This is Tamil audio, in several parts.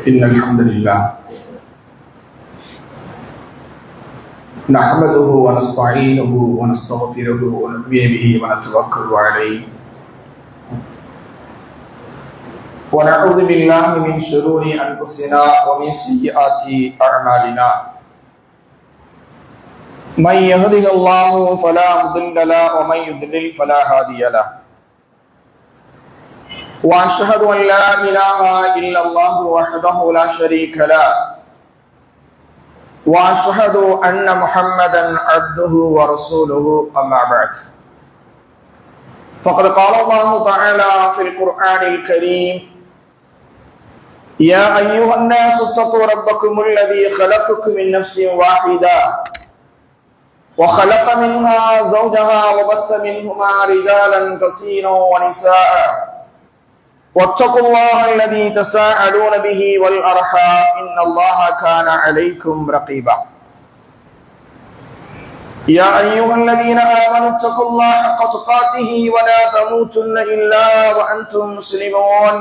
إن الحمد لله نحمده ونستعينه ونستغفره ونؤمن به ونتوكل عليه ونعوذ بالله من شرور أنفسنا ومن سيئات أعمالنا من يهده الله فلا مضل له ومن يضلل فلا هادي له وأشهد أن لا إله إلا الله وحده لا شريك له وأشهد أن محمدا عبده ورسوله أما بعد فقد قال الله تعالى في القرآن الكريم يا أيها الناس اتقوا ربكم الذي خلقكم من نفس واحدة وخلق منها زوجها وبث منهما رجالا كثيرا ونساء واتقوا الله الذي تساءلون به والأرحام إن الله كان عليكم رقيبا يا أيها الذين آمنوا اتقوا الله حق تقاته ولا تموتن إلا وأنتم مسلمون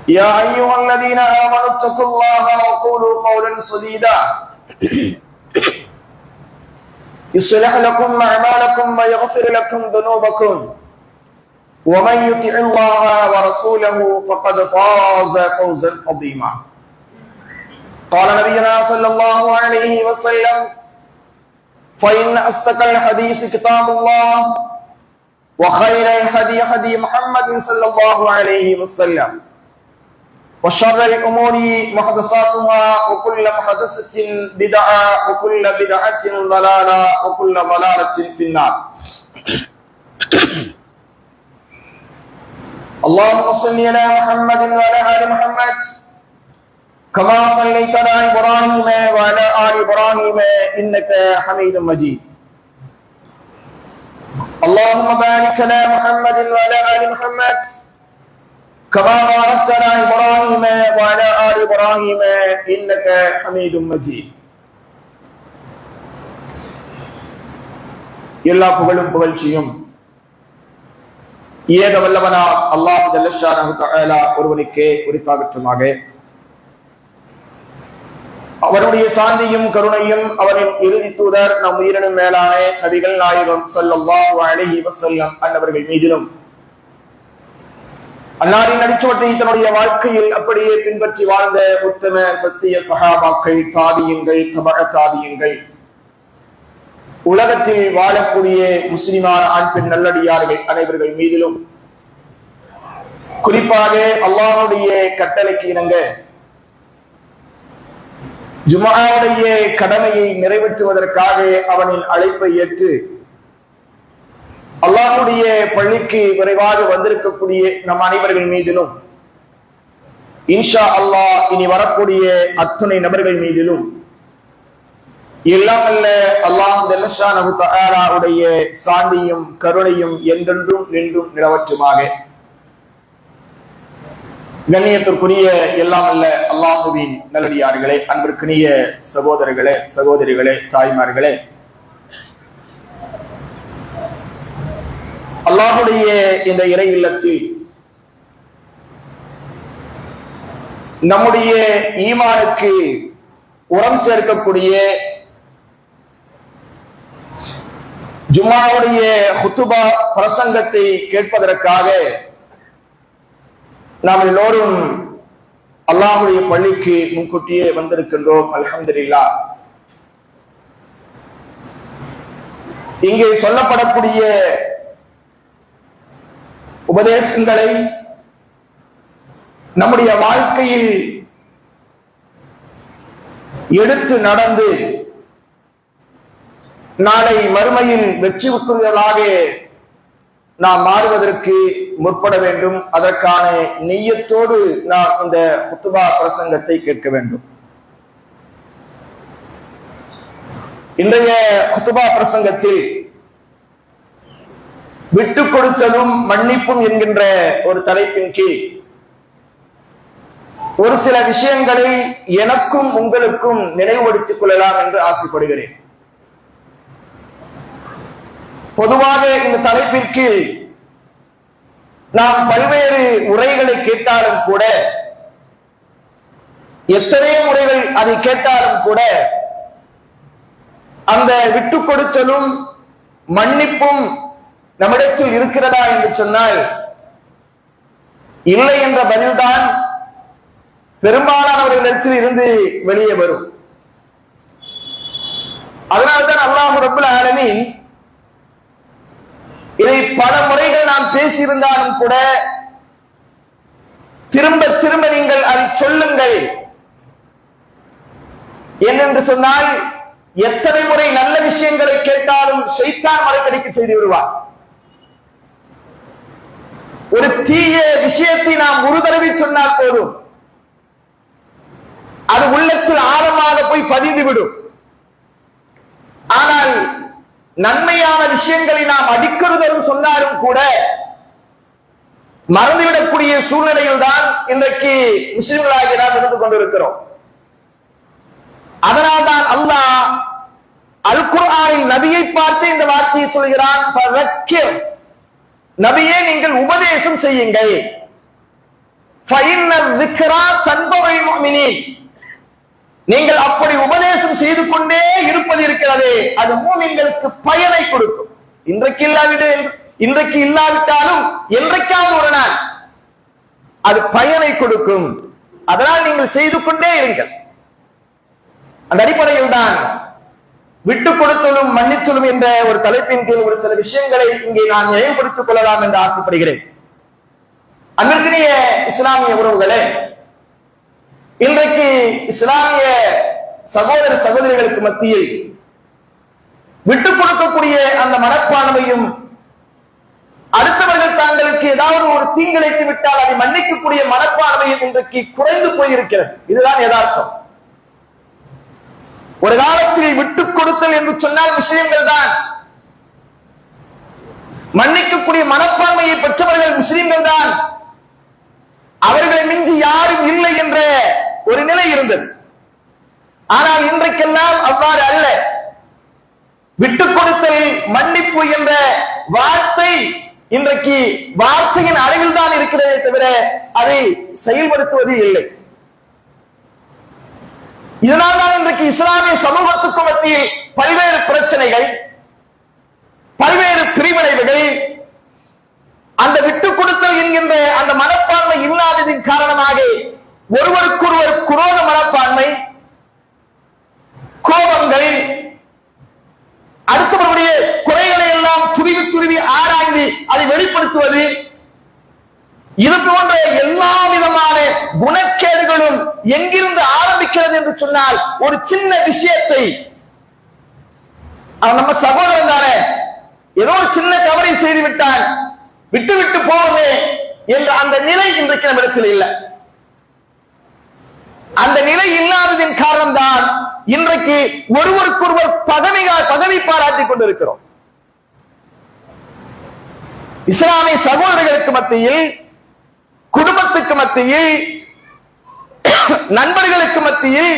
يا أيها الذين آمنوا اتقوا الله وقولوا قولا سديدا يصلح لكم أعمالكم ويغفر لكم ذنوبكم ومن يطع الله ورسوله فقد فاز فوزا عظيما قال نبينا صلى الله عليه وسلم فإن أصدق الحديث كتاب الله وخير الهدي هدي محمد صلى الله عليه وسلم وشر الأمور محدثاتها وكل محدثة بدعة وكل بدعة ضلالة وكل ضلالة في النار اللهم صل على محمد وعلى آل محمد كما صليت على إبراهيم وعلى آل إبراهيم إنك حميد مجيد اللهم بارك على محمد وعلى آل محمد كما باركت على إبراهيم وعلى آل إبراهيم إنك حميد مجيد எல்லா புகழும் புகழ்ச்சியும் ஏக வல்லவனா அல்லாஹ் ஜல்லஷானஹு தஆலா ஒருவனுக்கே உரித்தாகட்டுமாக. அவருடைய சாந்தியும் கருணையும் அவரின் இறுதி தூதர் நம் உயிரினும் மேலான நபிகள் நாயகம் ஸல்லல்லாஹு அலைஹி வஸல்லம் அன்னவர்கள் மீதிலும் அன்னாரின் அடிச்சுவட்டை தன்னுடைய வாழ்க்கையில் அப்படியே பின்பற்றி வாழ்ந்த உத்தம சத்திய சஹாபாக்கள், தாபியீன்கள், தபஅ தாபியீன்கள், உலகத்தில் வாழக்கூடிய முஸ்லிமான ஆண் பெண் நல்லடியார்கள் அனைவர்கள் மீதிலும் குறிப்பாக அல்லாஹ்வுடைய கட்டளைக்கு இணங்க ஜும்ஆவுடைய கடமையை நிறைவேற்றுவதற்காக அவனின் அழைப்பை ஏற்று அல்லாஹ்வுடைய பள்ளிக்கு விரைவாக வந்திருக்கக்கூடிய நம் அனைவர்கள் மீதிலும் இன்ஷா அல்லாஹ் இனி வரக்கூடிய அத்துணை நபர்கள் மீதிலும் எல்லாம் அல்ல அல்லாஹ் ஜல்லஷானஹு தஆலாவுடைய சாந்தியும் கருணையும் என்றென்றும் நின்றும் நிலவற்றுமாக. கண்ணியத்திற்குரிய எல்லாம் அல்ல அல்லாஹுவின் நல்லடியார்களே, அன்பிற்குரிய சகோதரர்களே, சகோதரிகளே, தாய்மார்களே, அல்லாஹுடைய இந்த இறை இல்லத்தில் நம்முடைய ஈமானுக்கு உரம் சேர்க்கக்கூடிய ஜும்ஆவுடைய ஹுத்துபா பிரசங்கத்தை கேட்பதற்காக நாம் எல்லோரும் அல்லாஹ்வுடைய பள்ளிக்கு முன்கூட்டியே வந்திருக்கின்றோம். அல்ஹம்துலில்லாஹ். இங்கே சொல்லப்படக்கூடிய உபதேசங்களை நம்முடைய வாழ்க்கையில் எடுத்து நடந்து நாளை மறுமையில் வெற்றி பெற்றவர்களாக நாம் மாறுவதற்கு முற்பட வேண்டும். அதற்கான நிய்யத்தோடு நாம் இந்த ஹுத்துபா பிரசங்கத்தை கேட்க வேண்டும். இன்றைய ஹுத்துபா பிரசங்கத்தில் விட்டு கொடுத்ததும் மன்னிப்பும் என்கின்ற ஒரு தலைப்பின் கீழ் ஒரு சில விஷயங்களை எனக்கும் உங்களுக்கும் நினைவுபடுத்திக் கொள்ளலாம் என்று ஆசைப்படுகிறேன். பொதுவாக இந்த தலைப்பிற்கு நாம் பல்வேறு உரைகளை கேட்டாலும் கூட, எத்தனையோ முறைகள் அதை கேட்டாலும் கூட, அந்த விட்டு கொடுத்தலும் மன்னிப்பும் நம்மிடத்தில் இருக்கிறதா என்று சொன்னால் இல்லை என்ற பதில்தான் பெரும்பாலானவர்களிடத்தில் இருந்து வெளியே வரும். அதனால்தான் அல்லாஹ் ரப்பல் ஆலமீன் இதை பல முறைகள் நாம் பேசியிருந்தாலும் கூட திரும்ப திரும்ப நீங்கள் அதை சொல்லுங்கள். ஏனென்று சொன்னால் எத்தனை முறை நல்ல விஷயங்களை கேட்டாலும் ஷைத்தான் மறைக்கடிக்க செய்து விடுவார். ஒரு தீய விஷயத்தை நாம் ஒரு தடவை சொன்னால் போதும், அது உள்ளத்தில் ஆழமாக போய் பதிந்துவிடும். ஆனால் நன்மையான விஷயங்களை நாம் அடிக்கறுதலும் சொன்னாலும் கூட மறந்துவிடக்கூடிய சூழ்நிலையில் தான் இன்றைக்கு முஸ்லிம்களாகி நாம் இருந்து கொண்டிருக்கிறோம். அதனால்தான் அல்லாஹ் அல் குர்ஆனில் நபியை பார்த்து இந்த வார்த்தையை சொல்கிறான், ஃபதக்கிர், நபியே நீங்கள் உபதேசம் செய்யுங்கள். ஃபஇன்ன ذிக்ரா தன்ஃபஉல் முஃமினீன், நீங்கள் அப்படி உபதேசம் செய்து கொண்டே இருப்பது இருக்கிறதே அது மூமின்களுக்கு பயனை கொடுக்கும். இன்றைக்கு இல்லாவிட்டாலும் என்றைக்காவது ஒரு நாள் அது பயனை கொடுக்கும். அதனால் நீங்கள் செய்து கொண்டே இருங்கள். அந்த அடிப்படையில் தான் விட்டு கொடுத்தலும் மன்னித்தலும் என்ற ஒரு தலைப்பின் கீழ் ஒரு சில விஷயங்களை இங்கே நான் நினைவுபடுத்திக் கொள்ளலாம் என்று ஆசைப்படுகிறேன். அன்பிற்கினிய இஸ்லாமிய உறவுகளே, இன்றைக்கு இஸ்லாமிய சகோதர சகோதரிகளுக்கு மத்தியில் விட்டுக் கொடுக்கக்கூடிய அந்த மனப்பான்மையும், அடுத்தவர்கள் தாங்களுக்கு ஏதாவது ஒரு தீங்கிழைத்து விட்டால் அதை மன்னிக்கக்கூடிய மனப்பான்மையும் இன்றைக்கு குறைந்து போயிருக்கிறது. இதுதான் யதார்த்தம். ஒரு காலத்தில் விட்டுக் கொடுத்தல் என்று சொன்னால் முஸ்லிம்கள் தான், மன்னிக்கக்கூடிய மனப்பான்மையை பெற்றவர்கள் முஸ்லிம்கள் தான், அவர்களை மிஞ்சி யாரும் இல்லை என்ற ஒரு நிலை இருந்தது. ஆனால் இன்றைக்கெல்லாம் அவ்வாறு அல்ல. விட்டுக் கொடுத்தல் மன்னிப்பு என்ற வார்த்தை இன்றைக்கு வார்த்தையின் அளவில் தான் இருக்கிறதே தவிர அதை செயல்படுத்துவது இல்லை. இதனால்தான் இன்றைக்கு இஸ்லாமிய சமூகத்துக்கு மத்தியில் பல்வேறு பிரச்சனைகள், பல்வேறு பிரிவினைவுகள், அந்த விட்டுக் கொடுத்தல் என்கின்ற அந்த மனப்பான்மை இல்லாததின் காரணமாக ஒருவருக்கொருவர் குரோத மனப்பான்மை, கோபங்கள், அடுத்தவருடைய குறைகளை எல்லாம் துருவி துருவி ஆராய்ந்து அதை வெளிப்படுத்துவது, இது போன்ற எல்லா விதமான குணக்கேடுகளும் எங்கிருந்து ஆரம்பிக்கிறது என்று சொன்னால் ஒரு சின்ன விஷயத்தை அவன் நம்ம சகோதரன் தானே, ஏதோ ஒரு சின்ன தவறை செய்து விட்டான், விட்டு விட்டு போவே என்ற அந்த நிலை இன்றைக்கு நம்மிடத்தில் இல்லை. அந்த நிலை இல்லாததின் காரணம்தான் இன்றைக்கு ஒருவருக்கொருவர் பதவி பாராட்டிக் கொண்டிருக்கிறோம். இஸ்லாமிய சகோதரர்களுக்கு மத்தியில், குடும்பத்துக்கு மத்தியில், நண்பர்களுக்கு மத்தியில்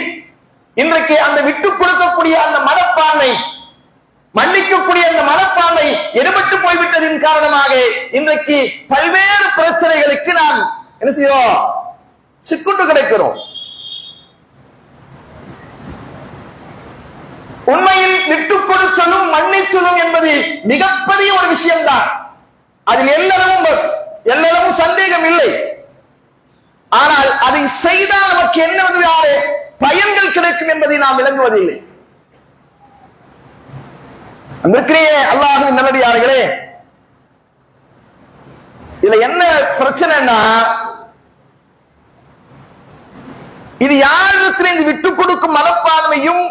இன்றைக்கு அந்த விட்டுக் கொடுக்கக்கூடிய அந்த மனப்பான்மை, மன்னிக்கக்கூடிய அந்த மனப்பான்மை எடுபட்டு போய்விட்டதின் காரணமாக இன்றைக்கு பல்வேறு பிரச்சனைகளுக்கு நாம் என்ன செய்யறோம், சிக்குண்டு கிடைக்கிறோம். உண்மையில் விட்டுக் கொடுத்தலும் மன்னித்தலும் என்பது மிகப்பெரிய ஒரு விஷயம்தான். அதில் எல்லளவும் சந்தேகம் இல்லை. ஆனால் அதை செய்தால் நமக்கு என்ன பயன்கள் கிடைக்கும் என்பதை நாம் விளங்குவதில்லை. அல்லாஹ்வின் நல்லடியார்களே, இதுல என்ன பிரச்சனைன்னா, இது யாரிடத்தில் இந்த விட்டுக் கொடுக்கும் மனப்பான்மையும்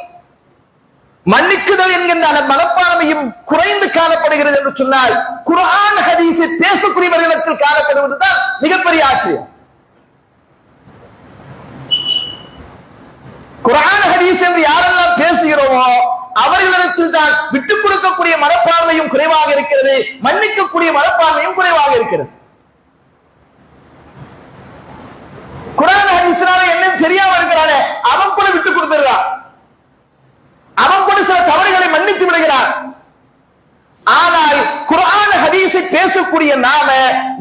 மன்னிக்குதல் என்கின்ற மனப்பான்மையும் குறைந்து காணப்படுகிறது என்று சொன்னால் குர்ஆன் ஹதீஸை பேசக்கூடியவர்களிடத்தில் காணப்படுவதுதான் மிகப்பெரிய ஆச்சரியம். குர்ஆன் ஹதீஸ் என்று யாரெல்லாம் பேசுகிறோமோ அவர்களிடத்தில் தான் விட்டுக் கொடுக்கக்கூடிய மனப்பான்மையும் குறைவாக இருக்கிறது, மன்னிக்கக்கூடிய மனப்பான்மையும் குறைவாக இருக்கிறது. குர்ஆன் ஹதீஸ்னால என்ன தெரியாம இருக்கிறானே அவன் கூட விட்டுக் கொடுத்துறான், அவன் கூட சில தவறுகளை மன்னித்து விடுகிறான். ஆனால் குர்ஆன் ஹதீஸை பேசக்கூடிய நாம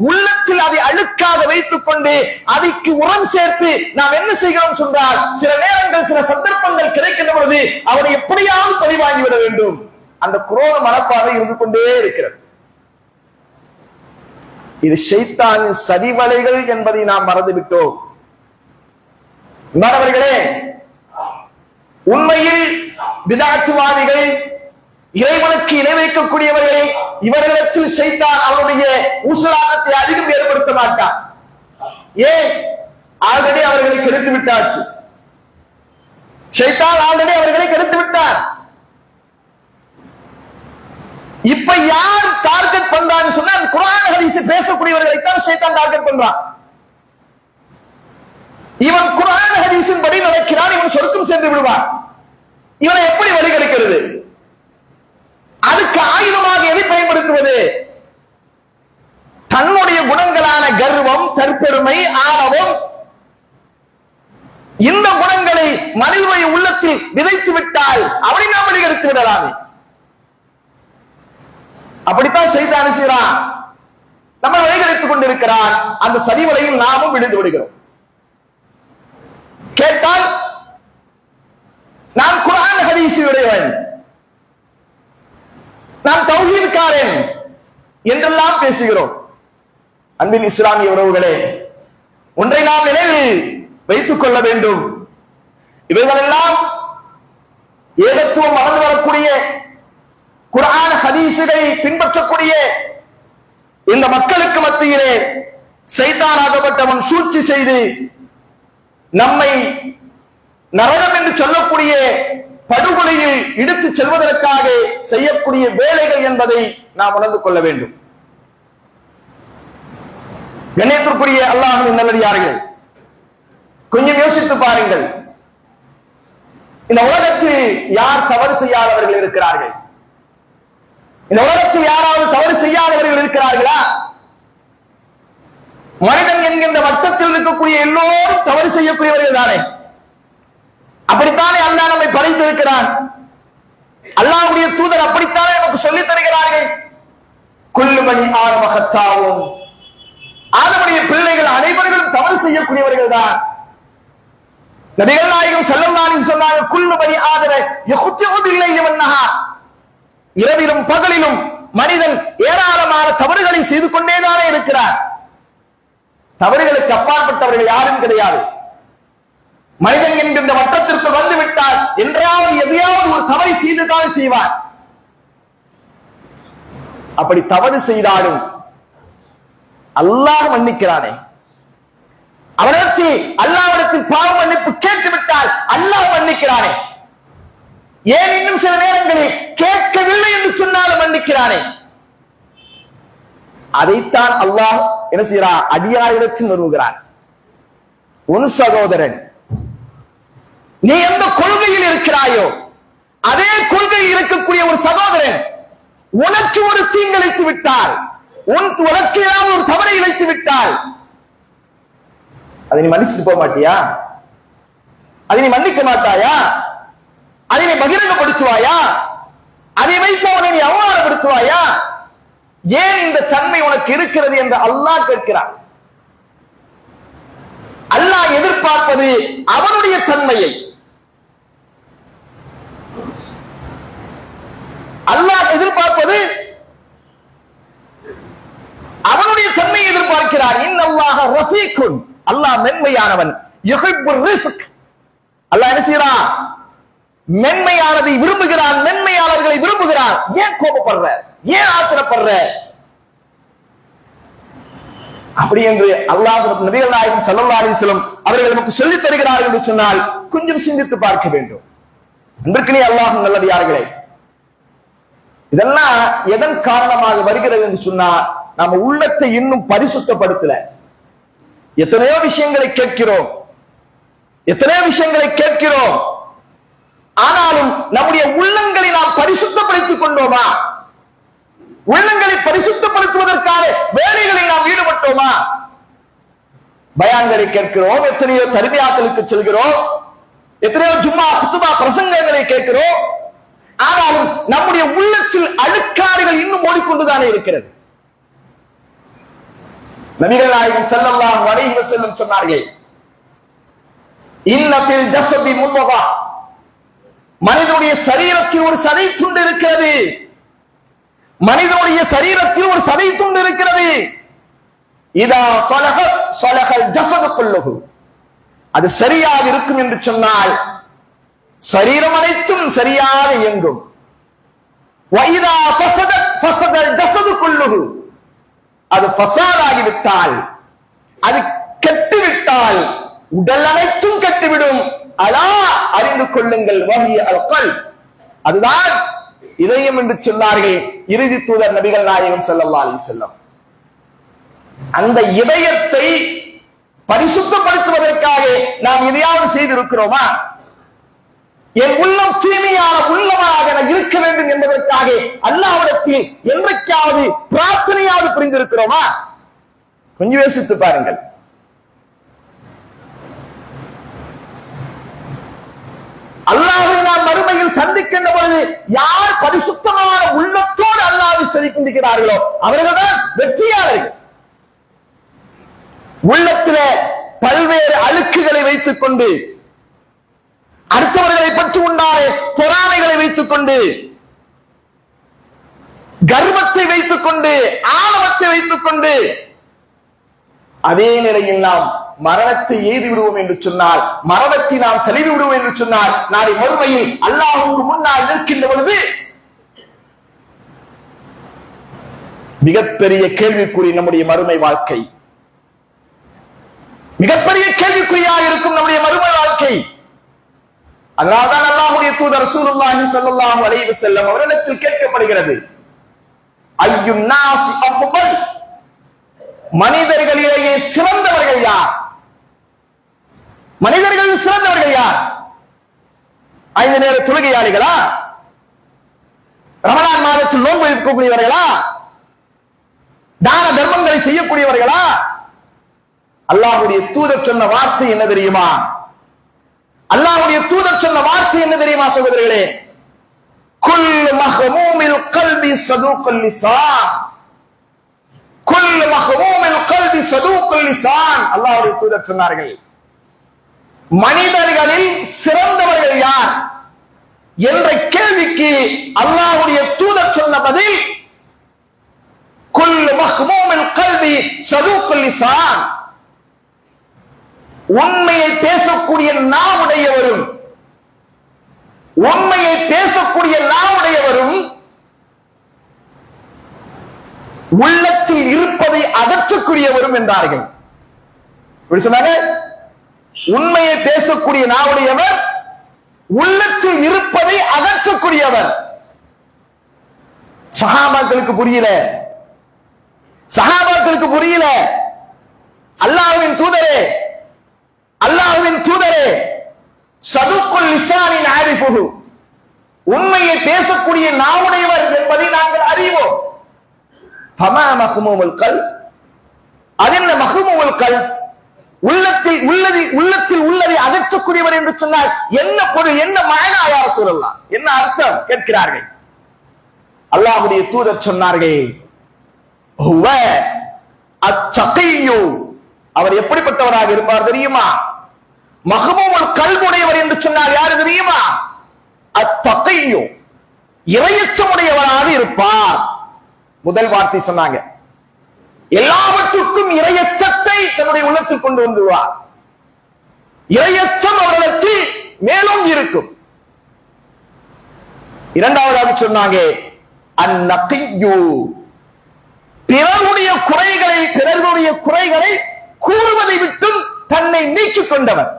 உள்ளத்தில் அதை அழுக்காக வைத்துக் கொண்டு அதுக்கு உரம் சேர்த்து நாம் என்ன செய்கிறோம் சொன்னால், சில நேரங்கள் சில சந்தர்ப்பங்கள் கிடைக்கின்ற பொழுது அவரை எப்படியாவது பதிவாகி விட வேண்டும். அந்த குரோத மனப்பார்வை இருந்து கொண்டே இருக்கிறது. இது ஷைத்தானின் சதிவலைகள் என்பதை நாம் மறந்துவிட்டோம். மாணவர்களே, உண்மையில் பிதாத்துவாதிகள், இறைவனுக்கு இணை வைக்கக்கூடியவர்களை இவர்களிடத்தில் ஷைத்தான் அவருடைய ஊசலாட்டத்தை அதிகம் ஏற்படுத்த மாட்டான். ஏன்? ஆல்ரெடி அவர்களை கெடுத்து விட்டாச்சு. ஷைத்தான் ஆல்ரெடி அவர்களை கெடுத்து விட்டார். இப்ப யார் டார்கெட் பண்றான்னு சொன்னா, குர்ஆன் ஹதீஸ் பேசக்கூடியவர்களை தான் ஷைத்தான் டார்கெட் பண்றான். இவன் குர்ஆன் ஹதீஸின் படி நடக்கிறான், இவன் சொர்க்கம் சென்று விடுவான். இவனை எப்படி வழிகெடுக்கிறது? அதுக்கு ஆயுதமாக எதை பயன்படுத்துவது? தன்னுடைய குணங்களான கர்வம், தற்பெருமை, ஆணவம், இந்த குணங்களை மனிதனுடைய உள்ளத்தில் விதைத்து விட்டால் அவனை நாம் வழிகெடுத்து விடலாமே. அப்படித்தான் ஷைத்தான் செய்கிறான், நம்ம வழிகெடுத்துக் கொண்டிருக்கிறான். அந்த சதிவலையில் நாமும் விழுந்து விடுகிறோம். கேட்டால் நான் குர்ஆன் ஹதீஸ் உடையவன், நான் தௌஹீத்காரன் என்றெல்லாம் பேசுகிறோம். அன்பின் இஸ்லாமிய உறவுகளே, ஒன்றை நாம் நினைவில் வைத்துக் கொள்ள வேண்டும். இவைகளெல்லாம் ஏகத்துவம் வளர்ந்து வரக்கூடிய குர்ஆன் ஹதீஸை பின்பற்றக்கூடிய இந்த மக்களுக்கு மத்தியிலே ஷைத்தானாகப்பட்டவன் சூழ்ச்சி செய்து நம்மை நரகம் என்று சொல்லக்கூடிய படுகொலையில் இழுத்து செல்வதற்காக செய்யக்கூடிய வேலைகள் என்பதை நாம் உணர்ந்து கொள்ள வேண்டும். கண்ணியத்திற்குரிய அல்லாஹ்வின் நல்லடியார்களே, கொஞ்சம் யோசித்து பாருங்கள். இந்த உலகத்தில் யார் தவறு செய்யாதவர்கள் இருக்கிறார்கள்? இந்த உலகத்தில் யாராவது தவறு செய்யாதவர்கள் இருக்கிறார்களா? மனிதன் என்கின்ற வட்டத்தில் இருக்கக்கூடிய எல்லோரும் தவறு செய்யக்கூடியவர்கள் தானே. அப்படித்தானே அல்லாஹ் நம்மை படைத்திருக்கிறான். அல்லாஹ்வுடைய தூதர் அப்படித்தானே நமக்கு சொல்லித் தருகிறார்கள். குல்லு பனி ஆதம கத்தாவும், ஆதமுடைய பிள்ளைகள் அனைவர்களும் தவறு செய்யக்கூடியவர்கள் தான். நபிகள் நாயகம் ஸல்லல்லாஹு அலைஹி வஸல்லம் சொன்னார்கள், குல்லு பனி ஆதம யஹுத்து பில்லைலி வன்னஹார், இரவிலும் பகலிலும் மனிதன் ஏராளமான தவறுகளை செய்து கொண்டேதானே இருக்கிறார். தவறுகளுக்கு அப்பாற்பட்டவர்கள் யாரும் கிடையாது. மனிதன் என்கின்ற வட்டத்திற்கு வந்து விட்டால் என்றாவது எதையாவது ஒரு தவறை செய்துதான் செய்வார். அப்படி தவறு செய்தாலும் அல்லாஹ் மன்னிக்கிறானே. அவனுக்கு அல்லாஹ்விடத்தில் பாவ மன்னிப்பு கேட்டு விட்டால் அல்லாஹ் மன்னிக்கிறானே. ஏன் இன்னும் சில நேரங்களில் கேட்கவில்லை என்று சொன்னாலும் மன்னிக்கிறானே. அதைத்தான் அல்லாஹ் என்ன செய்கிறான்? அடியாரிடத்தில் நிறுவுகிறான். உன் சகோதரன் நீ எந்த கொள்கையில் இருக்கிறாயோ அதே கொள்கையில் இருக்கக்கூடிய ஒரு சகோதரன் உனக்கு ஒரு தீங்கிழைத்து விட்டால், உனக்கு ஏதாவது ஒரு தவறை இழைத்து விட்டால், அதை நீ மன்னிச்சுட்டு போக மாட்டியா? அதை நீ மன்னிக்க மாட்டாயா? அதை நீ பகிரங்கப்படுத்துவாயா? அதை வைத்து அவனை நீ அவமானப்படுத்துவாயா? ஏன் இந்த தன்மை உனக்கு இருக்கிறது என்று அல்லாஹ் கேட்கிறான். அல்லாஹ் எதிர்பார்ப்பது அவனுடைய தன்மையை. அல்லாஹ் எதிர்பார்ப்பது அவனுடைய தன்மையை எதிர்பார்க்கிறார். இன்னல்லாஹ ரஃபீக்குன், அல்லாஹ் மென்மையானவன். யுஹிப்புர் ரிஃப்க், அல்லாஹ் என்ன செய்கிறான்? மென்மையானதை விரும்புகிறான், மென்மையாளர்களை விரும்புகிறான். ஏன் கோபப்படுற? ஏன் ஆத்திரப்படுற? அப்படி என்று அல்லாஹ் நபிகள் நாயகம் ஸல்லல்லாஹு அலைஹி வஸல்லம் அவர்கள் நமக்கு சொல்லித் தருகிறார்கள் என்று சொன்னால் கொஞ்சம் சிந்தித்து பார்க்க வேண்டும். அன்பிற்கினிய அல்லாஹ்வின் நல்லடியார்களே, இதெல்லாம் எதன் காரணமாக வருகிறது என்று சொன்னா, நம்ம உள்ளத்தை இன்னும் பரிசுத்தப்படுத்தல. எத்தனையோ விஷயங்களை கேட்கிறோம், ஆனாலும் நம்முடைய உள்ளங்களை நாம் பரிசுத்தப்படுத்திக் கொண்டோமா? உள்ளங்களை பரிசுத்தப்படுத்துவதற்கான வேலைகளை நாம் ஈடுபட்டோமா? பயான்களை கேட்கிறோம், எத்தனையோ தர்பியாக்களுக்கு செல்கிறோம், எத்தனையோ ஜும்மா குத்துபா பிரசங்கங்களை கேட்கிறோம். ஆனாலும் நம்முடைய உள்ளத்தில் அழுக்காறுகள் இன்னும் ஓடிக்கொண்டுதானே இருக்கிறது. நபிகள் நாயகம் ஸல்லல்லாஹு அலைஹி வஸல்லம் சொன்னார்கள், இன்னபில் ஜஸதி முத்கா, மனிதனுடைய சரீரத்தில் ஒரு சதை துண்டு இருக்கிறது. மனிதனுடைய சரீரத்தில் ஒரு சதை துண்டு இருக்கிறது. இதா ஸலஹத் ஸலஹல் ஜஸது குல்லுஹு, அது சரியாக இருக்கும் என்று சொன்னால் சரீரம் அனைத்தும் சரியாக இயங்கும். வைதா ஃபஸதத் ஃபஸதல் ஜஸது குல்லுஹு, அது ஃபஸாதாகிவிட்டால், அது கெட்டுவிட்டால் உடல் அனைத்தும் கெட்டுவிடும். அலா, அறிந்து கொள்ளுங்கள், வஹிய அல் கல்ப், அதுதான் இதயம் என்று சொன்னார்கள் இறுதி தூதர் நபிகள் நாயகம் ஸல்லல்லாஹு அலைஹி வஸல்லம். அந்த இதயத்தை பரிசுத்தப்படுத்துவதற்காக நாம் எதையாவது செய்திருக்கிறோமா? என் உள்ளம் தூய்மையான உள்ளமாக இருக்க வேண்டும் என்பதற்காக அல்லாஹ்விடத்தில் என்றைக்காவது பிரார்த்தனையாவது புரிந்திருக்கிறோமா? கொஞ்சம் யோசித்து பாருங்கள். அல்லாஹ்வை நாம் மறுமையில் சந்திக்கின்ற பொழுது யார் பரிசுத்தமான உள்ளத்தோடு அல்லாஹ்வை சந்திக்கிறார்களோ அவர்கள்தான் வெற்றியாளர்கள். உள்ளத்திலே பல்வேறு அழுக்குகளை வைத்துக் கொண்டு, அடுத்தவர்களை பற்றி உண்டான பொறாமைகளை வைத்துக் கொண்டு, கர்வத்தை வைத்துக் கொண்டு, ஆணவத்தை வைத்துக் கொண்டு, அதே நிலையில் நாம் மரணத்தை எய்தி விடுவோம் என்று சொன்னால், மரணத்தை நாம் தழுவி விடுவோம் என்று சொன்னால், நாளை மறுமையில் அல்லாஹ்வுக்கு முன்னால் நிற்கின்ற பொழுது மிகப்பெரிய கேள்விக்குறி நம்முடைய மறுமை வாழ்க்கை. மிகப்பெரிய கேள்விக்குறியாக இருக்கும் நம்முடைய மறுமை வாழ்க்கை. அதனால்தான் அல்லாஹ்வுடைய தூதர் ரசூலுல்லாஹி ஸல்லல்லாஹு அலைஹி வஸல்லம் அவர்களிடத்தில் கேட்கப்படுகிறது, அய்யுன் நாஸி அஃதல், மனிதர்களிலேயே சிறந்தவர்கள் யார்? மனிதர்களில் சிறந்தவர்கள் யார்? 5 நேர தொழுகையாளிகளா? ரமலான் மாதத்தில் நோன்பு இருக்கக்கூடியவர்களா? தான தர்மங்களை செய்யக்கூடியவர்களா? அல்லாஹ்வுடைய தூதர் சொன்ன வார்த்தை என்ன தெரியுமா? அல்லாஹ்வுடைய தூதர் சொன்ன வார்த்தை என்ன தெரியுமா சகோதரர்களே? குல் மஹ்மூமில் கல்பி சதூக்குல் லிசான், குல் மஹ்மூமில் கல்பி சதூக்குல் லிசான். அல்லாஹ்வுடைய தூதர் சொன்னார்கள், மனிதர்களில் சிறந்தவர்கள் யார் என்ற கேள்விக்கு அல்லாஹ்வுடைய தூதர் சொன்ன பதில், குல் மஹ்மூமில் கல்பி சதூக்குல் லிசான், உண்மையை பேசக்கூடிய நாவுடையவரும், உண்மையை பேசக்கூடிய நாவுடையவரும் உள்ளத்தில் இருப்பதை அகற்றக்கூடியவரும் என்றார்கள். இப்படி சொன்னாங்க, உண்மையை பேசக்கூடிய நாவுடையவர், உள்ளத்தில் இருப்பதை அகற்றக்கூடியவர். சஹாபாக்களுக்கு புரியல, சஹாபாக்களுக்கு புரியல. அல்லாஹ்வின் தூதரே, அல்லாஹ்வின் தூதரே, சதுக்குல் லிசானின் ஆரிஃபுஹு, உண்மையை பேசக்கூடிய நாவுடையவர் என்பதை நாங்கள் அறிவோம். ஃபமா மஹ்மூமுல் கல்ப், அதென்ன மஹ்மூமுல் கல்ப்? உள்ளத்தில் உள்ளதை அகற்றக்கூடியவர் என்று சொன்னால் என்ன பொருள், என்ன மயனா யா ரசூலல்லாஹ், என்ன அர்த்தம் கேட்கிறார்கள். அல்லாஹ்வுடைய தூதர் சொன்னார்கள், ஹுவ அத்தகியு, அவர் எப்படிப்பட்டவராக இருப்பார் தெரியுமா? மஹ்மூமுல் கல்புடையவர் என்று சொன்னால் யாரு தெரியுமா? அத்தகியு, இறையச்சமுடையவராக இருப்பார். முதல் வார்த்தை சொன்னாங்க. எல்லாவற்றுக்கும் இறையச்சத்தை தன்னுடைய உள்ளத்தில் கொண்டு வந்துவார். இறையச்சம் அவர்களுக்கு மேலும் இருக்கும். இரண்டாவதாக சொன்னாங்க, அந்நகியு, பிறருடைய குறைகளை கூறுவதை விட்டும் தன்னை நீக்கிக் கொண்டவர்.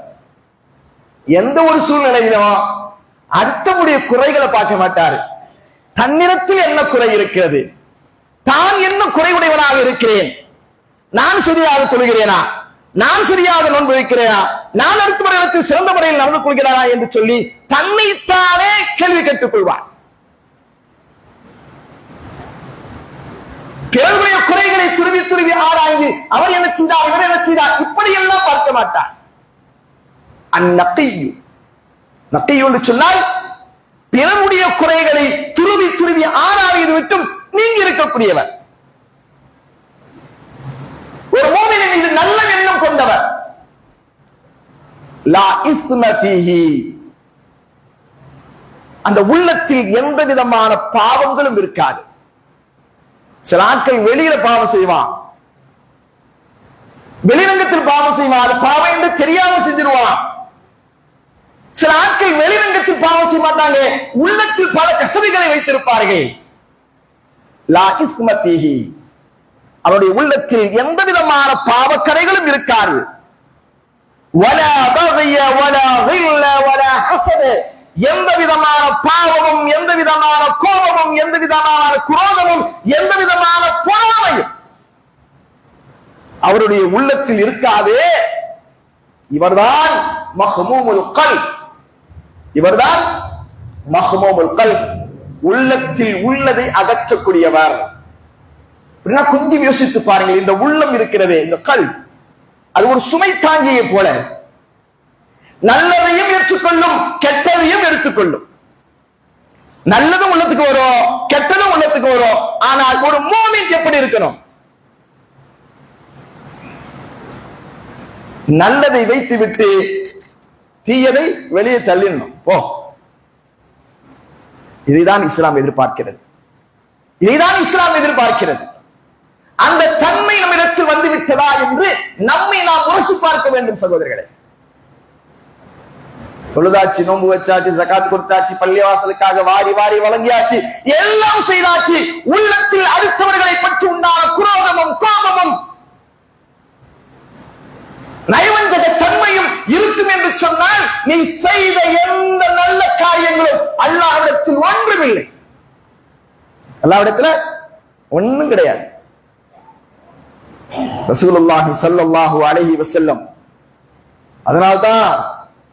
எந்த ஒரு சூழ்நிலையிலும் அடுத்தவருடைய குறைகளை பார்க்க மாட்டார். தன்னிடத்தில் என்ன குறை இருக்கிறது, தான் என்ன குறைவுடையவனாக இருக்கிறேன், நான் சரியாக தொழுகிறேனா, நான் சரியாக நோன்பு வைக்கிறேனா, நான் அடுத்த முறைகளுக்கு சிறந்த முறையில் நடந்து கொள்கிறேனா என்று சொல்லி தன்னைத்தானே கேள்வி கேட்டுக் கொள்வார். பிறருடைய குறைகளை துருவி துருவி ஆராய்ந்து அவர் என்ன செய்தார், இவர் என்ன செய்தார், இப்படி எல்லாம் பார்க்க மாட்டார். அந்நகியு, நகியு என்று சொன்னால் பிறனுடைய குறைகளை துருவி துருவி ஆராய்ந்து விட்டும் நீங்கி இருக்கக்கூடியவர். ஒரு மூமினின் மீது நல்ல எண்ணம் கொண்டவர். லா இஸ்ம ஃபீஹி, அந்த உள்ளத்தில் எந்த விதமான பாவங்களும் இருக்காது. சில ஆட்கள் வெளியில பாவம் செய்வான், வெளிரங்கத்தில் பாவம் செய்வான், அது பாவம் என்று தெரியாம செஞ்சிருவான். சில ஆட்கள் வெளிரங்கத்தில் பாவம் செய்ய மாட்டாங்க, உள்ளத்தில் பல கசதிகளை வைத்திருப்பார்கள். லா இஸ்ம ஃபீஹி, அவருடைய உள்ளத்தில் எந்த விதமான பாவக்கரைகளும் இருக்காது. வலா பகிய வலா கில்ல வலா ஹஸத, எந்த விதமான பாவமும் எந்த விதமான கோபமும் எந்த விதமான குரோதமும் எந்த விதமான பொறாமையும் அவருடைய உள்ளத்தில் இருக்காதே. இவர்தான் மஹ்மூமுல் கல்ப், இவர்தான் மஹ்மூமுல் கல்ப், உள்ளத்தில் உள்ளதை அகற்றக்கூடியவர். கொஞ்சம் யோசித்து பாருங்கள், இந்த உள்ளம் இருக்கிறதே, இந்த கல்ப், அது ஒரு சுமை தாங்கியை போல நல்லதையும் ஏற்றுக்கொள்ளும் கெட்டதையும் எடுத்துக்கொள்ளும். நல்லதும் உள்ளத்துக்கு வரும், கெட்டதும் உள்ளத்துக்கு வரும். ஆனால் ஒரு மூமின் எப்படி இருக்கணும்? நல்லதை வைத்து விட்டு தீயதை வெளியே தள்ளிடணும். போ, இதைதான் இஸ்லாம் எதிர்பார்க்கிறது, இதைதான் இஸ்லாம் எதிர்பார்க்கிறது. அந்த தன்மை நம்மிடத்தில் வந்து விட்டதா என்று நம்மை நாம் உரசி பார்க்க வேண்டும் சகோதரர்களே. தொழுதாச்சு, நோன்பு வச்சாச்சு, ஜகாத் கொடுத்தாச்சு, பள்ளிவாசலுக்காக வாரி வாரி வழங்கியாச்சு, எல்லாம் செய்தாச்சு. உள்ளத்தில் அடுத்தவர்களை பற்றி உண்டான குரோதமும் கோபமும் நயவஞ்சக தன்மையும் இருக்கும் என்று சொன்னால் நீ செய்த எந்த நல்ல காரியங்களும் அல்லாஹ்விடத்தில் ஒன்றுமில்லை, அல்லாஹ்விடத்தில் ஒன்றும் கிடையாது. ரசூலுல்லாஹி ஸல்லல்லாஹு அலைஹி வஸல்லம், அதனால்தான்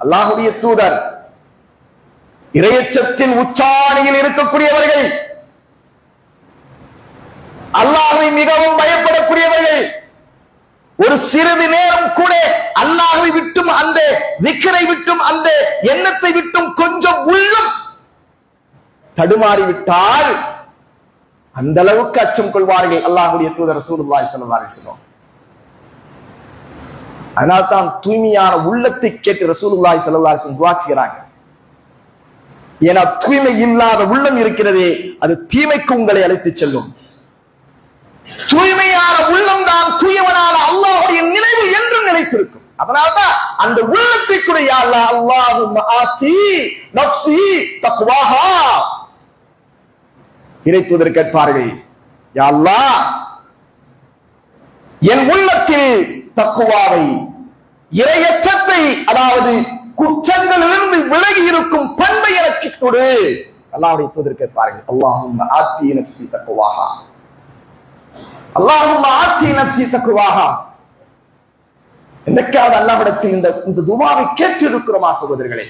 அல்லாஹ்வுடைய தூதர், இறையச்சத்தின் உச்சாணியில் இருக்கக்கூடியவர்கள், அல்லாஹ்வை மிகவும் பயப்படக்கூடியவர்கள், ஒரு சிறிது நேரம் கூட அல்லாஹ்வை விட்டும் அந்த திக்ரை விட்டும் அந்த எண்ணத்தை விட்டும் கொஞ்சம் உள்ளம் தடுமாறிவிட்டால் அந்த அளவுக்கு அச்சம் கொள்வார்கள் அல்லாஹ்வுடைய தூதர் ரசூலுல்லாஹி ஸல்லல்லாஹு அலைஹி வஸல்லம். அதனால் தான் தூய்மையான உள்ளத்தை கேட்டு ரசூலுல்லாஹி ஸல்லல்லாஹு அலைஹி வஸல்லம் துஆ செய்றாங்க. ஏன்னா தூய்மை இல்லாத உள்ளம் இருக்கிறதே, அது தீமைக்கு உங்களை அழைத்து செல்லும். தூய்மையான உள்ளம் தான் தூயவனான அல்லாஹ்வுடைய நினைவு என்றும் நிலைத்திருக்கும். அதனால்தான் அந்த உள்ளத்தை கூட யா அல்லாஹ் அல்லாஹும்ம ஆதி நஃப்ஸி தக்வாஹா, இறைத்தூதர் கேட்பார்கள், யா அல்லாஹ் என் உள்ளத்தில் தக்குவாவை, இறையச்சத்தை, அதாவது குற்றங்களிலிருந்து விலகி இருக்கும் பண்பை எனக்கு கொடு. அல்லாஹ்வுடைய தூதர் கேட்பார்கள், அல்லாஹும்ம ஆதி நஃப்ஸி தக்வாஹா, அல்லாஹும்ம ஆதி நஃப்ஸி தக்வாஹா. என்னைக்காவது அல்லாஹ்விடத்தில் இந்த துஆவை கேட்டு இருக்கிறோமா சகோதரர்களே?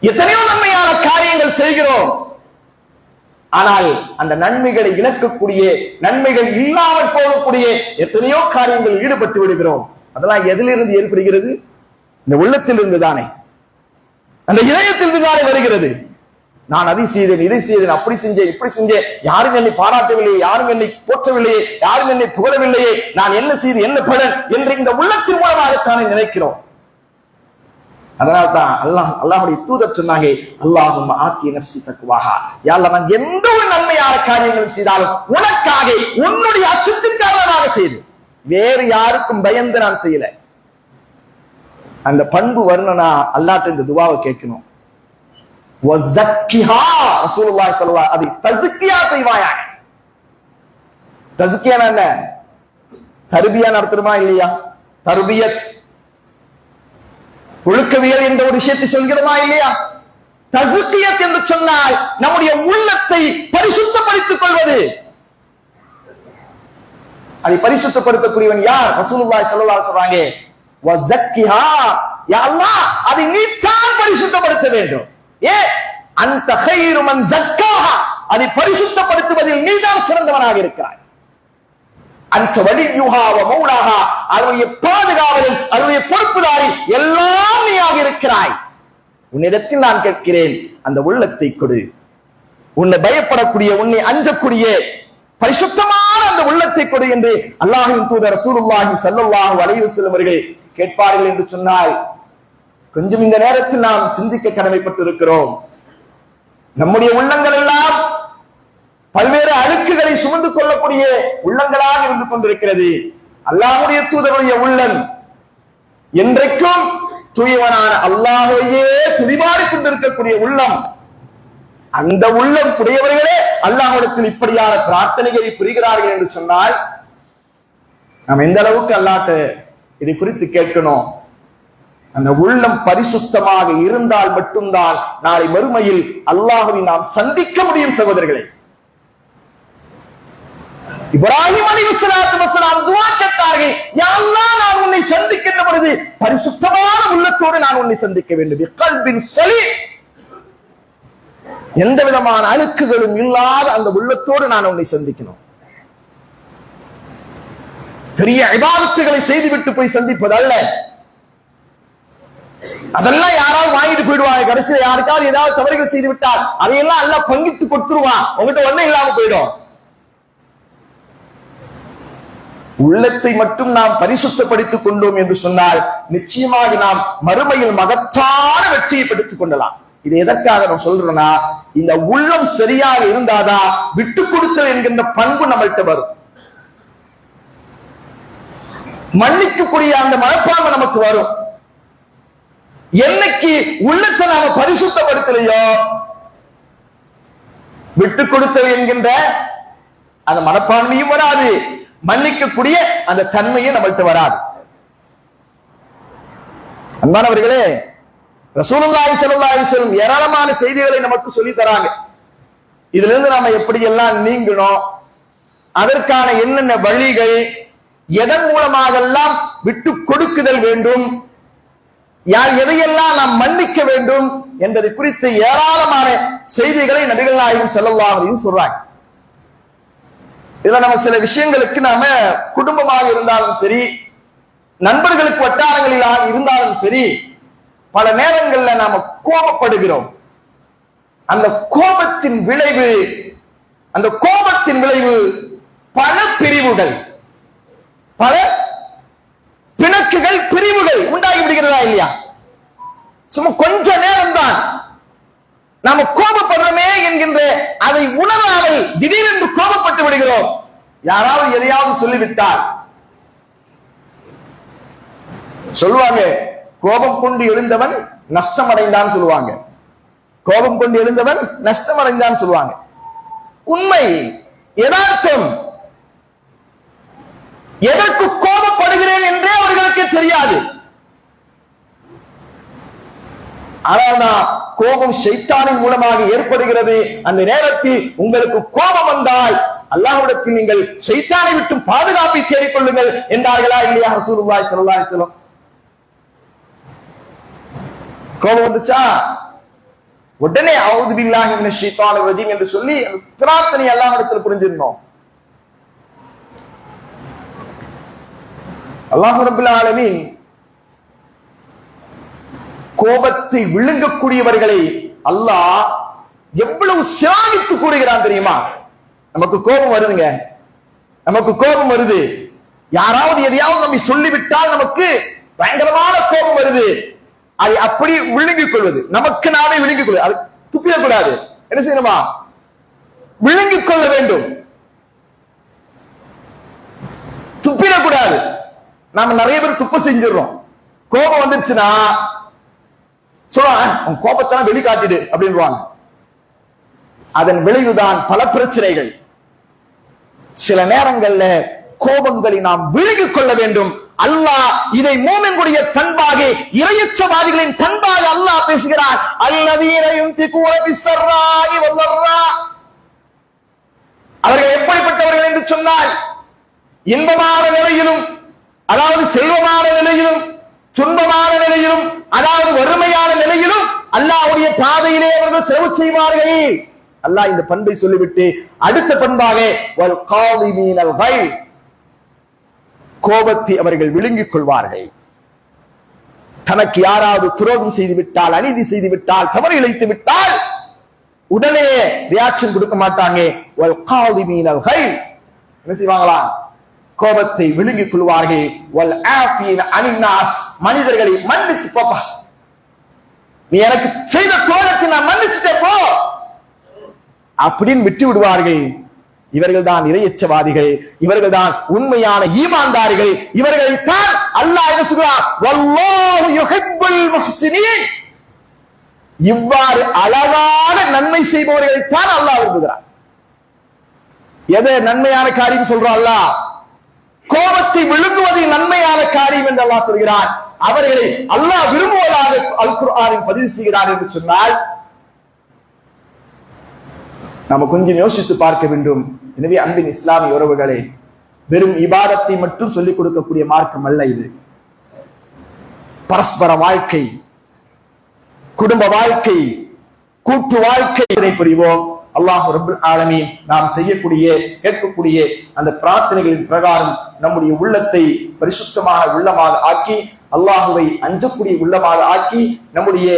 எத்தனையோ நன்மையான காரியங்கள் செய்கிறோம், ஆனால் அந்த நன்மைகளை இழக்கக்கூடிய, நன்மைகள் இல்லாமல் போகக்கூடிய எத்தனையோ காரியங்கள் ஈடுபட்டு விடுகிறோம். அதெல்லாம் எதிலிருந்து ஏற்படுகிறது? இந்த உள்ளத்திலிருந்து தானே, அந்த இதயத்திலிருந்து தானே வருகிறது. நான் அதை செய்தேன், இதை செய்தேன், அப்படி செஞ்சேன், இப்படி செஞ்சேன், யாரும் என்னை பாராட்டவில்லையே, யாரும் என்னை போற்றவில்லையே, யாரும் என்னை புகழவில்லையே, நான் என்ன செய்து என்ன பலன் என்று இந்த உள்ளத்தின் மூலமாகத்தானே நினைக்கிறோம். அதனால்தான் அல்லாஹ்வுடைய தூதர் சொன்னாங்க, அல்லாஹும்ம ஆதி நஃப்ஸி தக்வாஹா, யா அல்லாஹ் நான் எந்த ஒரு நன்மையான காரியங்கள் செய்தாலும் உனக்காக, உன்னுடைய அச்சத்துக்காக செய்தேன், வேறு யாருக்கும் பயந்து நான் செய்யல. அந்த பண்பு வரணும்னா அல்லாஹ்ட்ட இந்த துஆவை கேட்கணும். வஸக்கிஹா, ரசூலுல்லாஹி ஸல்லல்லாஹு அலைஹி வஸல்லம் தஸ்கியா செய்வாயா. தஸ்கியா என்ன? தர்பியா நடத்துமா இல்லையா? தர்பியத், ஒழுக்கவியல் என்ற ஒரு விஷயத்தை சொல்கிறோமா இல்லையா? தஸ்கியத் என்று சொன்னால் நம்முடைய உள்ளத்தை பரிசுத்தப்படுத்திக் கொள்வது. அதை பரிசுத்தப்படுத்தக்கூடியவன் யார்? ரசூலுல்லாஹி ஸல்லல்லாஹு அலைஹி வஸல்லம் சொல்றாங்க, வஸக்கிஹா, யா அல்லாஹ் அதை நீ தான் பரிசுத்தப்படுத்த வேண்டும். ஏ அந்த கைரு மன் ஸக்காஹா, அதை பரிசுத்தப்படுத்துவதில் நீதான் சிறந்தவனாக இருக்கிறாய். அந்த வலியுஹா வ மௌலாஹா, அதனுடைய பாதுகாவலன், அதனுடைய பொறுப்புதாரி எல்லாம் நீயாக இருக்கிறாய். உன்னிடத்தில் நான் கேட்கிறேன், அந்த உள்ளத்தை கொடு. உன்னை பயப்படக்கூடிய, உன்னை அஞ்சக்கூடிய பரிசுத்தமான அந்த உள்ளத்தை கொடு என்று அல்லாஹ்வின் தூதர் ரசூலுல்லாஹி ஸல்லல்லாஹு அலைஹி வஸல்லம் அவர்கள் கேட்பார்கள் என்று சொன்னால், கொஞ்சம் இந்த நேரத்தில் நாம் சிந்திக்க கடமைப்பட்டிருக்கிறோம். நம்முடைய உள்ளங்கள் எல்லாம் பல்வேறு அழுக்குகளை சுமந்து கொள்ளக்கூடிய உள்ளங்களாக இருந்து கொண்டிருக்கிறது. அல்லாஹ்வுடைய தூதருடைய உள்ளம் என்றைக்கும் தூயவனான அல்லாஹ்வையே துதிபாடிக் கொண்டிருக்கக்கூடிய உள்ளம். அந்த உள்ளம் உடையவர்களே அல்லாஹ்விடத்தில் இப்படியான பிரார்த்தனைகளை புரிகிறார்கள் என்று சொன்னால், நாம் எந்த அளவுக்கு அல்லாஹ்ட்ட இதை குறித்து கேட்கணும். அந்த உள்ளம் பரிசுத்தமாக இருந்தால் மட்டும்தான் நாளை மறுமையில் அல்லாஹ்வை நாம் சந்திக்க முடியும். சகோதரர்களே, இப்ராஹிம் அலைஹிஸ்ஸலாத்து வஸலாம் துஆ கேட்டார்கள், யா அல்லாஹ், நான் உன்னை சந்திக்கின்ற பொழுது பரிசுத்தமான உள்ளத்தோடு நான் உன்னை சந்திக்க வேண்டும். பிகல்பின் சலீம், எந்த விதமான அழுக்குகளும் இல்லாத அந்த உள்ளத்தோடு நான் உன்னை சந்திக்கணும். பெரிய இபாதத்துகளை செய்துவிட்டு போய் சந்திப்பது அல்ல. அதெல்லாம் யாராவது வாங்கிட்டு போயிடுவாங்க. கடைசியில் யாருக்காவது ஏதாவது தவறுகள் செய்து விட்டால் அதையெல்லாம் எல்லாம் பங்கிட்டு கொடுத்துருவான். உங்ககிட்ட ஒண்ணு இல்லாம போயிடும். உள்ளத்தை மட்டும் நாம் பரிசுத்தப்படுத்திக் கொண்டோம் என்று சொன்னால் நிச்சயமாக நாம் மறுமையில் மகத்தான வெற்றியை பெற்றுக் கொள்ளலாம். இது எதற்காக நான் சொல்றேன்னா, இந்த உள்ளம் சரியாக இருந்தாதான் விட்டு கொடுத்தல் என்கின்ற பண்பு நம்மள்கிட்ட வரும். மன்னிக்கக்கூடிய அந்த மனப்பான்மை நமக்கு வரும். என்னைக்கு உள்ளத்தை நாம பரிசுத்தப்படுத்தலையோ, விட்டு கொடுத்தல் என்கின்ற அந்த மனப்பான்மையும் வராது, மன்னிக்கக்கூடிய அந்த தன்மையும் நம்மள்கிட்ட வராது. அன்பானவர்களே, ரசூலுல்லாஹி ஸல்லல்லாஹு அலைஹி வஸல்லம் ஏராளமான செய்திகளை நமக்கு சொல்லி தராங்க. இதுல இருந்து நாம எப்படி எல்லாம் நீங்கணும், அதற்கான என்னென்ன வழிகள், எதன் மூலமாக எல்லாம் விட்டு கொடுக்குதல் வேண்டும், யார் எதையெல்லாம் நாம் மன்னிக்க வேண்டும் என்பது குறித்து ஏராளமான செய்திகளை நபிகள் நாயகம் ஸல்லல்லாஹு அலைஹி வஸல்லம் சொல்றாங்க. இதுல நம்ம சில விஷயங்களுக்கு நாம குடும்பமாக இருந்தாலும் சரி, நண்பர்களுக்கு வட்டாரங்களில் இருந்தாலும் சரி, பல நேரங்கள்ல நாம கோபப்படுகிறோம். அந்த கோபத்தின் விளைவு பல பிரிவுகள், பல பிணக்குகள், பிரிவுகள் உண்டாகி விடுகிறதா இல்லையா? சும்மா கொஞ்ச நேரம் தான் நாம கோபப்படுறோமே என்கின்ற அதை உணராமல் திடீரென்று கோபப்பட்டு விடுகிறோம். யாராவது எதையாவது சொல்லிவிட்டால் சொல்லுவாங்க, கோபம் கொண்டு எழுந்தவன் நஷ்டம் அடைந்தான் சொல்லுவாங்க. கோபம் கொண்டு எழுந்தவன் நஷ்டம் அடைந்தான் சொல்லுவாங்க. உண்மை, யதார்த்தம். எதற்கு கோபப்படுகிறேன் என்றே அவர்களுக்கு தெரியாது. ஆனால் கோபம் ஷைத்தானின் மூலமாக ஏற்படுகிறது. அந்த நேரத்தில் உங்களுக்கு கோபம் வந்தால் அல்லாஹ்விடத்தில் நீங்கள் ஷைத்தானை விட்டு பாதுகாப்பை தேடிக் கொள்ளுங்கள் என்றார்களா இல்லையா ரசூலுல்லாஹி ஸல்லல்லாஹு அலைஹி வஸல்லம்? கோபம் வந்துச்சா உடனே அஊது பில்லாஹி மினஷ் ஷைத்தானிர் ரஜீம் என்று சொல்லி பிரார்த்தனை அல்லாஹ்விடத்தில் புரிஞ்சிருந்தோம். அல்லாஹ் ரப்பல் ஆலமீன் கோபத்தை விழுங்கக்கூடியவர்களை அல்லாஹ் எவ்வளவு சிலாகித்து கூறுகிறான் தெரியுமா? நமக்கு கோபம் வருதுங்க, நமக்கு கோபம் வருது. யாராவது எதையாவது நம்ம சொல்லிவிட்டால் நமக்கு பயங்கரமான கோபம் வருது. அதை அப்படி விழுங்கிக் கொள்வது, நமக்கு நாமே விழுங்கிக் கொள்வது. அது துப்பிடக்கூடாது. என்ன செய்யணுமா? விழுங்கிக் கொள்ள வேண்டும், துப்பிடக்கூடாது. நாம நிறைய பேர் துப்ப செஞ்சிடறோம். கோபம் வந்துருச்சுன்னா சொல்லுவாங்க, கோபத்தெல்லாம் வெளிக்காட்டிடு அப்படின்வாங்க. அதன் விளைவுதான் பல பிரச்சனைகள். சில நேரங்கள்ல கோபங்களை நாம் விழுங்கிக் கொள்ள வேண்டும். அல்லாஹ் இதை மூமின்களுடைய பண்பாக, இறையச்சவாதிகளின் பண்பாக அல்லாஹ் பேசுகிறார். அல்லதீன யுன்ஃபிகூன பிஸ்ஸர்ராஇ வல்லர்ரா. அவர்கள் எப்படிப்பட்டவர்கள் என்று சொன்னால், இன்பமான நிலையிலும், அதாவது செல்வமான நிலையிலும், துன்பமான நிலையிலும், அதாவது வறுமையான நிலையிலும் அல்லாஹ்வுடைய பாதையிலே அவர்கள் செலவு செய்வார்கள். அல்லாஹ் இந்த பண்பை சொல்லிவிட்டு அடுத்த பண்பாக வல் காலிமீனல் கைல், கோபத்தை அவர்கள் விழுங்கிக் கொள்வார்கள். தனக்கு யாராவது துரோகம் செய்து விட்டால், அநீதி செய்து விட்டால், தவறு இழைத்து விட்டால் உடனே ரியாக்ஷன் கொடுக்க மாட்டாங்க. என்ன செய்வாங்களா? கோபத்தை விழுங்கிக் கொள்வார்கள். மனிதர்களை மன்னித்து போப்பா, நீ எனக்கு செய்த கோபத்தை நான் மன்னிச்சுட்டே போ அப்படின்னு விட்டு விடுவார்கள். இவர்கள் தான் இறையச்சவாதிகள், இவர்கள் தான் உண்மையான ஈமான்தாரிகள். இவர்களை தான் அல்லாஹ் என்ன சொல்றார்? வல்லாஹு யுஹிப்புல் முஹ்சினீன். இவ்வாறு அழகான நன்மை செய்பவர்களை தான் அல்லாஹ் விரும்புகிறார். எது நன்மையான காரியம் சொல்றான் அல்லாஹ்? கோபத்தை விழுங்குவது நன்மையான காரியம் என்று அல்லாஹ் சொல்கிறார். அவர்களை அல்லாஹ் விரும்புவதாக அல் குர்ஆனில் பதிவு செய்கிறார் என்று சொன்னால் நாம கொஞ்சம் யோசித்து பார்க்க வேண்டும். எனவே அன்பின் இஸ்லாமிய உறவுகளே, வெறும் இபாதத்தை மட்டும் சொல்லிக் கொடுக்கக்கூடிய மார்க்கம் அல்ல இது. பரஸ்பர வாழ்க்கை, குடும்ப வாழ்க்கை, கூட்டு வாழ்க்கை புரிவோம். அல்லாஹ் ரப்பல் ஆலமீன் நாம் செய்யக்கூடிய கேட்கக்கூடிய அந்த பிரார்த்தனைகளின் பிரகாரம் நம்முடைய உள்ளத்தை பரிசுத்தமான உள்ளமாக ஆக்கி, அல்லாஹுவை அஞ்சக்கூடிய உள்ளமாக ஆக்கி, நம்முடைய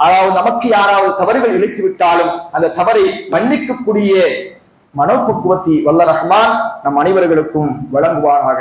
அதாவது நமக்கு யாராவது தவறுகள் இழைத்து விட்டாலும் அந்த தவறை மன்னிக்கக்கூடிய மனோபக்குவத்தை வல்ல ரஹ்மான் நம் அனைவர்களுக்கும் வழங்குவானாக.